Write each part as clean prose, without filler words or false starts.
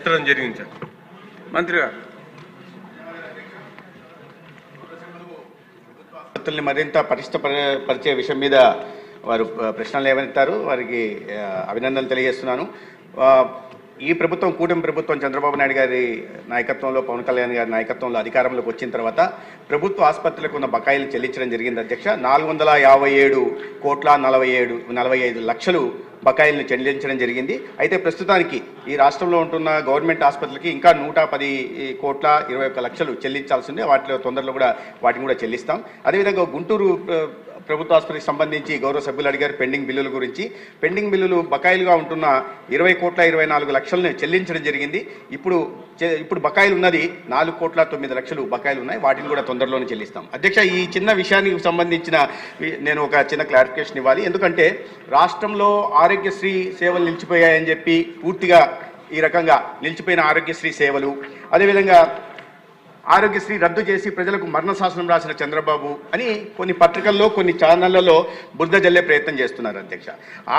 జరిగింది సార్. మంత్రి గారు మరింత పరిచయ విషయం మీద వారు ప్రశ్నలు లేవనెత్తారు. వారికి అభినందనలు తెలియజేస్తున్నాను. ఈ ప్రభుత్వం కూటమి ప్రభుత్వం చంద్రబాబు నాయుడు గారి నాయకత్వంలో, పవన్ కళ్యాణ్ గారి నాయకత్వంలో అధికారంలోకి వచ్చిన తర్వాత ప్రభుత్వ ఆసుపత్రులకు ఉన్న బకాయిలు చెల్లించడం జరిగింది అధ్యక్ష. 457,45 లక్షలు బకాయిలను చెల్లించడం జరిగింది. అయితే ప్రస్తుతానికి ఈ రాష్ట్రంలో ఉంటున్న గవర్నమెంట్ ఆసుపత్రులకి ఇంకా 110,21 లక్షలు చెల్లించాల్సి ఉంది. వాటిలో తొందరలో కూడా వాటిని కూడా చెల్లిస్తాం. అదేవిధంగా గుంటూరు ప్రభుత్వ ఆసుపత్రికి సంబంధించి గౌరవ సభ్యులు అడిగారు పెండింగ్ బిల్లుల గురించి. పెండింగ్ బిల్లులు బకాయిలుగా ఉంటున్న 20,24 లక్షలను చెల్లించడం జరిగింది. ఇప్పుడు బకాయిలు ఉన్నది 4,09 లక్షలు బకాయిలు ఉన్నాయి. వాటిని కూడా తొందరలోనే చెల్లిస్తాం. అధ్యక్ష, ఈ చిన్న విషయానికి సంబంధించిన నేను ఒక చిన్న క్లారిఫికేషన్ ఇవ్వాలి. ఎందుకంటే రాష్ట్రంలో ఆరోగ్యశ్రీ సేవలు నిలిచిపోయాయని చెప్పి పూర్తిగా ఈ రకంగా నిలిచిపోయిన ఆరోగ్యశ్రీ సేవలు, అదేవిధంగా ఆరోగ్యశ్రీ రద్దు చేసి ప్రజలకు మరణ శాసనం రాసిన చంద్రబాబు అని కొన్ని పత్రికల్లో, కొన్ని ఛానళ్లలో బురద జల్లే ప్రయత్నం చేస్తున్నారు అధ్యక్ష.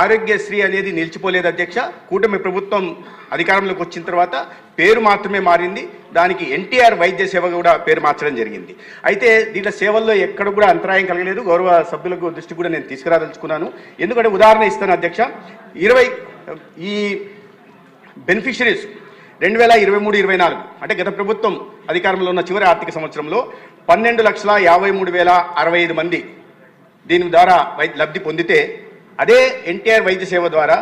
ఆరోగ్యశ్రీ అనేది నిలిచిపోలేదు అధ్యక్ష. కూటమి ప్రభుత్వం అధికారంలోకి వచ్చిన తర్వాత పేరు మాత్రమే మారింది. దానికి ఎన్టీఆర్ వైద్య సేవ కూడా పేరు మార్చడం జరిగింది. అయితే దీంట్లో సేవల్లో ఎక్కడ కూడా అంతరాయం కలగలేదు. గౌరవ సభ్యులకు దృష్టి కూడా నేను తీసుకురాదలుచుకున్నాను. ఎందుకంటే ఉదాహరణ ఇస్తాను అధ్యక్ష. ఈ బెనిఫిషరీస్ 2023-24 అంటే గత ప్రభుత్వం అధికారంలో ఉన్న చివరి ఆర్థిక సంవత్సరంలో 12,53,065 మంది దీని ద్వారా లబ్ధి పొందితే, అదే ఎన్టీఆర్ వైద్య సేవ ద్వారా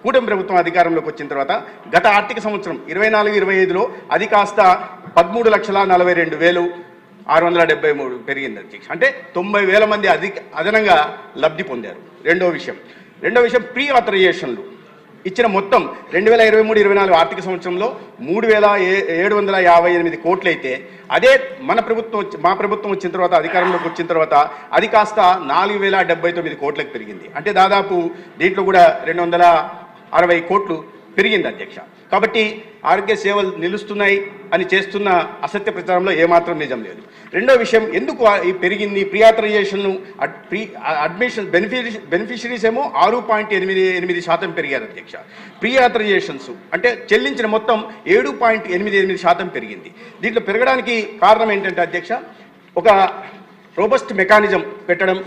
కూటమి ప్రభుత్వం అధికారంలోకి వచ్చిన తర్వాత గత ఆర్థిక సంవత్సరం 24-25లో అది కాస్త 13,42,673 పెరిగింది అధ్యక్ష. అంటే 90,000 మంది అదనంగా లబ్ధి పొందారు. రెండో విషయం ప్రీ ఆథరైజేషన్లు ఇచ్చిన మొత్తం 2023-24 ఆర్థిక సంవత్సరంలో 3,758 కోట్లు అయితే, అదే మా ప్రభుత్వం వచ్చిన తర్వాత అధికారంలోకి వచ్చిన తర్వాత అది కాస్త 4,079 కోట్లకు పెరిగింది. అంటే దాదాపు దీంట్లో కూడా 260 కోట్లు పెరిగింది అధ్యక్ష. కాబట్టి ఆరోగ్య సేవలు నిలుస్తున్నాయి అని చేస్తున్న అసత్య ప్రచారంలో ఏమాత్రం నిజం లేదు. రెండో విషయం, ఎందుకు ఈ పెరిగింది ప్రీ ఆథరైజేషన్, అడ్మిషన్ బెనిఫిషరీస్ ఏమో 6.88% పెరిగారు అధ్యక్ష. ప్రీ ఆథరైజేషన్స్ అంటే చెల్లించిన మొత్తం 7.88% పెరిగింది. దీంట్లో పెరగడానికి కారణం ఏంటంటే అధ్యక్ష, ఒక రోబస్ట్ మెకానిజం పెట్టడం,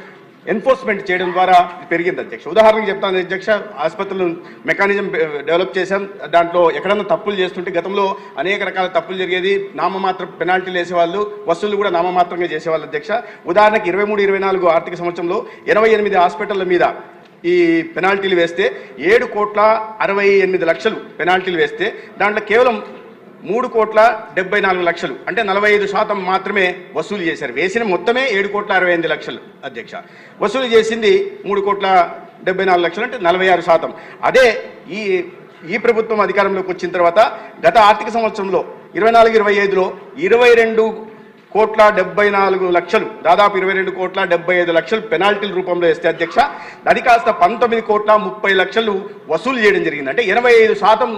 ఎన్ఫోర్స్మెంట్ చేయడం ద్వారా పెరిగింది అధ్యక్ష. ఉదాహరణకు చెప్తాను అధ్యక్ష, ఆసుపత్రులు మెకానిజం డెవలప్ చేశాం. దాంట్లో ఎక్కడన్నా తప్పులు చేస్తుంటే గతంలో అనేక రకాల తప్పులు జరిగేది. నామమాత్రం పెనాల్టీలు వేసేవాళ్ళు, వసూళ్లు కూడా నామమాత్రంగా చేసేవాళ్ళు అధ్యక్ష. ఉదాహరణకి 23-24 ఆర్థిక సంవత్సరంలో 88 హాస్పిటళ్ల మీద ఈ పెనాల్టీలు వేస్తే 7,68 లక్షలు పెనాల్టీలు వేస్తే దాంట్లో కేవలం 3,74 లక్షలు అంటే 45% మాత్రమే వసూలు చేశారు. వేసిన మొత్తమే 7,65 లక్షలు అధ్యక్ష. వసూలు చేసింది 3,74 లక్షలు అంటే 46%. అదే ఈ ప్రభుత్వం అధికారంలోకి వచ్చిన తర్వాత గత ఆర్థిక సంవత్సరంలో 24-25లో 22,74 లక్షలు, దాదాపు 22,75 లక్షలు పెనాల్టీల రూపంలో వేస్తే అధ్యక్ష, అది కాస్త 19,30 లక్షలు వసూలు చేయడం జరిగింది. అంటే 85%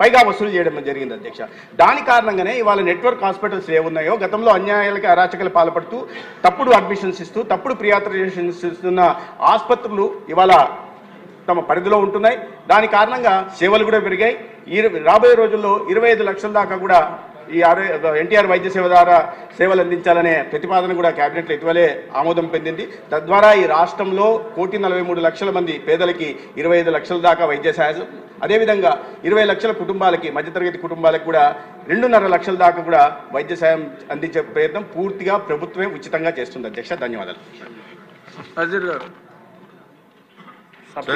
పైగా వసూలు చేయడం జరిగింది అధ్యక్ష. దాని కారణంగానే ఇవాళ నెట్వర్క్ హాస్పిటల్స్ ఏమున్నాయో, గతంలో అన్యాయాలకి అరాచకాలు పాల్పడుతూ తప్పుడు అడ్మిషన్స్ ఇస్తూ తప్పుడు ప్రీ ఆథరైజేషన్స్ ఇస్తున్న ఆసుపత్రులు ఇవాళ తమ పరిధిలో ఉంటున్నాయి. దాని కారణంగా సేవలు కూడా పెరిగాయి. రాబోయే రోజుల్లో 25 లక్షల దాకా కూడా ఈ ఎన్టీఆర్ వైద్య సేవ ద్వారా సేవలు అందించాలనే ప్రతిపాదన కూడా కేబినెట్లో ఇటీవలే ఆమోదం పొందింది. తద్వారా ఈ రాష్ట్రంలో 1,43,00,000 మంది పేదలకి 25 లక్షల దాకా వైద్య సహాయం, అదేవిధంగా 20 లక్షల కుటుంబాలకి, మధ్యతరగతి కుటుంబాలకు కూడా 2.5 లక్షల దాకా కూడా వైద్య సాయం అందించే ప్రయత్నం పూర్తిగా ప్రభుత్వమే ఉచితంగా చేస్తుంది అధ్యక్ష. ధన్యవాదాలు. అజీర్ గారు.